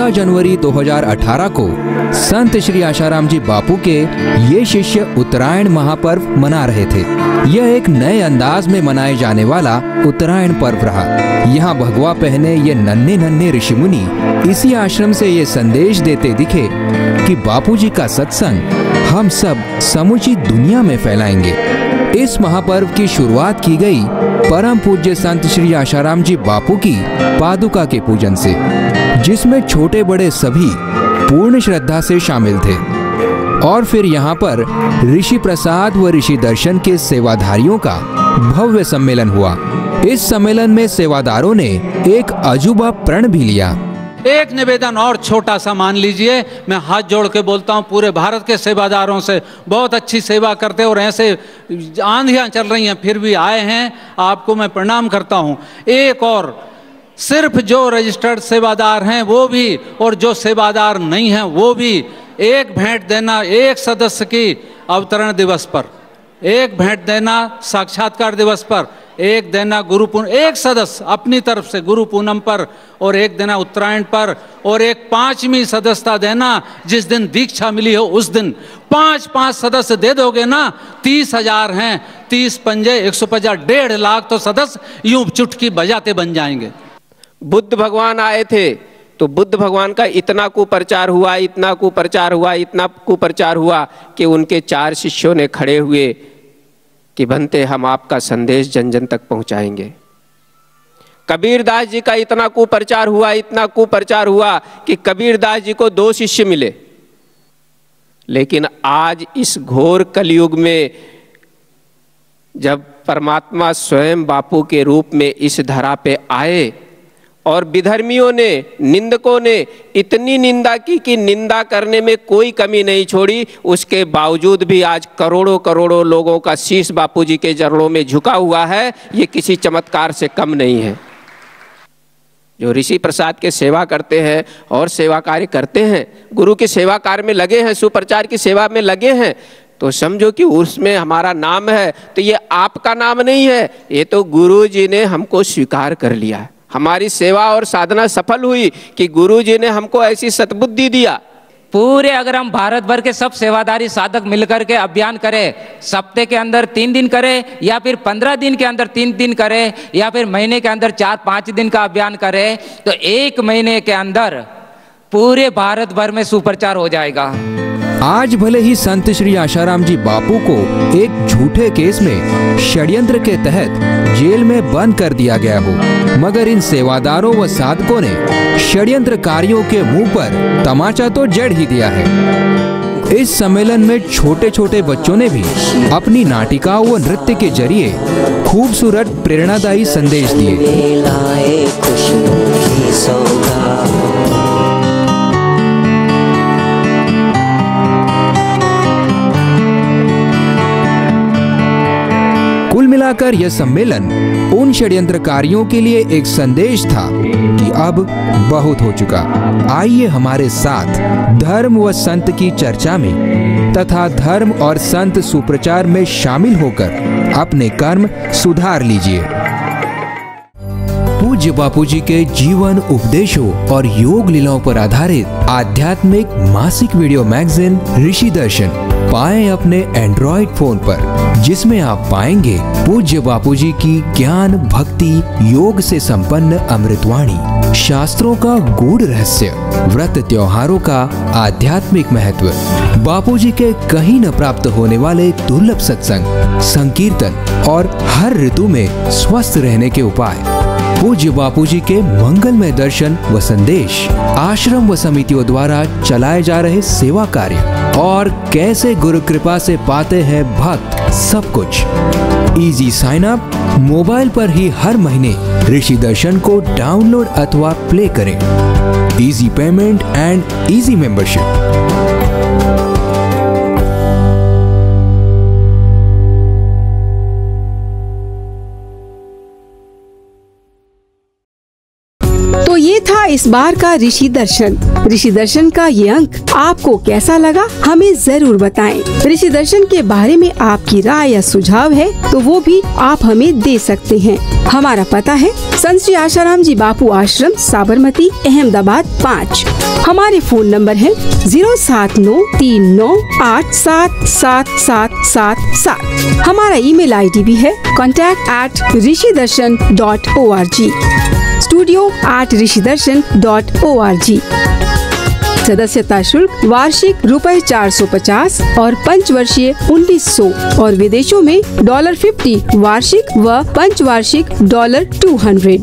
14 जनवरी 2018 को संत श्री आशाराम जी बापू के ये शिष्य उत्तरायण महापर्व मना रहे थे। यह एक नए अंदाज में मनाए जाने वाला उत्तरायण पर्व रहा। यहाँ भगवा पहने ये नन्हे नन्हे ऋषि मुनि इसी आश्रम से ये संदेश देते दिखे कि बापूजी का सत्संग हम सब समूची दुनिया में फैलाएंगे। इस महापर्व की शुरुआत की गई परम पूज्य संत श्री आशाराम जी बापू की पादुका के पूजन से, जिसमें छोटे बड़े सभी पूर्ण श्रद्धा से शामिल थे। और फिर यहाँ पर ऋषि प्रसाद व ऋषि दर्शन के सेवाधारियों का भव्य सम्मेलन हुआ। इस सम्मेलन में सेवादारों ने एक अजूबा प्रण भी लिया। एक निवेदन और छोटा सा मान लीजिए, मैं हाथ जोड़ के बोलता हूँ पूरे भारत के सेवादारों से, बहुत अच्छी सेवा करते और ऐसे आंधियाँ चल रही हैं फिर भी आए हैं, आपको मैं प्रणाम करता हूँ। एक और सिर्फ जो रजिस्टर्ड सेवादार हैं वो भी और जो सेवादार नहीं हैं वो भी एक भेंट देना, एक सदस्य की अवतरण दिवस पर एक भेंट देना, साक्षात्कार दिवस पर एक देना, गुरु पूर्णिमा एक सदस्य अपनी तरफ से गुरु पूनम पर और एक देना उत्तरायण पर, और एक 5वीं सदस्यता देना जिस दिन दीक्षा मिली हो उस दिन। 5 सदस्य दे दोगे ना, 30,000 हैं, 30 पंजे 150, 1.5 लाख तो सदस्य यूं चुटकी बजाते बन जाएंगे। बुद्ध भगवान आए थे तो बुद्ध भगवान का इतना कुप्रचार हुआ, इतना कुप्रचार हुआ, इतना कुप्रचार हुआ कि उनके 4 शिष्यों ने खड़े हुए कि बनते हम आपका संदेश जन जन तक पहुंचाएंगे। कबीरदास जी का इतना कुप्रचार हुआ, इतना कुप्रचार हुआ कि कबीरदास जी को 2 शिष्य मिले। लेकिन आज इस घोर कलयुग में जब परमात्मा स्वयं बापू के रूप में इस धरा पे आए और विधर्मियों ने, निंदकों ने इतनी निंदा की कि निंदा करने में कोई कमी नहीं छोड़ी, उसके बावजूद भी आज करोड़ों करोड़ों लोगों का शीश बापूजी के चरणों में झुका हुआ है। ये किसी चमत्कार से कम नहीं है। जो ऋषि प्रसाद के सेवा करते हैं और सेवा कार्य करते हैं, गुरु के सेवा कार्य में लगे हैं, सुप्रचार की सेवा में लगे हैं, तो समझो कि उसमें हमारा नाम है। तो ये आपका नाम नहीं है, ये तो गुरु जी ने हमको स्वीकार कर लिया है। हमारी सेवा और साधना सफल हुई कि गुरु जी ने हमको ऐसी सद्बुद्धि दिया। पूरे अगर हम भारत भर के सब सेवादारी साधक मिलकर के अभियान करें, सप्ताह के अंदर 3 दिन करें या फिर 15 दिन के अंदर 3 दिन करें या फिर महीने के अंदर 4-5 दिन का अभियान करें, तो 1 महीने के अंदर पूरे भारत भर में सुप्रचार हो जाएगा। आज भले ही संत श्री आशाराम जी बापू को एक झूठे केस में षड्यंत्र के तहत जेल में बंद कर दिया गया हो, मगर इन सेवादारों व साधकों ने षड्यंत्रकारियों के मुंह पर तमाचा तो जड़ ही दिया है। इस सम्मेलन में छोटे छोटे बच्चों ने भी अपनी नाटिकाओं व नृत्य के जरिए खूबसूरत प्रेरणादायी संदेश दिए। कुल मिलाकर यह सम्मेलन उन षड्यंत्रकारियों के लिए एक संदेश था कि अब बहुत हो चुका। आइए हमारे साथ धर्म व संत की चर्चा में तथा धर्म और संत सुप्रचार में शामिल होकर अपने कर्म सुधार लीजिए। पूज्य बापूजी के जीवन उपदेशों और योग लीलाओं पर आधारित आध्यात्मिक मासिक वीडियो मैगजीन ऋषि दर्शन पाएं अपने एंड्रॉइड फोन पर, जिसमें आप पाएंगे पूज्य बापूजी की ज्ञान भक्ति योग से संपन्न अमृतवाणी, शास्त्रों का गूढ़ रहस्य, व्रत त्योहारों का आध्यात्मिक महत्व, बापूजी के कहीं न प्राप्त होने वाले दुर्लभ सत्संग, संकीर्तन और हर ऋतु में स्वस्थ रहने के उपाय, पूज्य बापूजी के मंगलमय दर्शन व संदेश, आश्रम व समितियों द्वारा चलाए जा रहे सेवा कार्य और कैसे गुरु कृपा से पाते हैं भक्त, सब कुछ। इजी साइन अप मोबाइल पर ही हर महीने ऋषि दर्शन को डाउनलोड अथवा प्ले करें। Easy payment and easy membership. तो ये था इस बार का ऋषि दर्शन का ये अंक आपको कैसा लगा, हमें जरूर बताएं। ऋषि दर्शन के बारे में आपकी राय या सुझाव है तो वो भी आप हमें दे सकते हैं। हमारा पता है संत श्री आशाराम जी बापू आश्रम, साबरमती, अहमदाबाद 5। हमारे फोन नंबर है 07939877777। हमारा ईमेल आईडी भी है contact@rishidarshan.org, studio@rishidarshan.org। सदस्यता शुल्क वार्षिक ₹450 और पंचवर्षीय 1900 और विदेशों में $50 वार्षिक व पंचवार्षिक $200।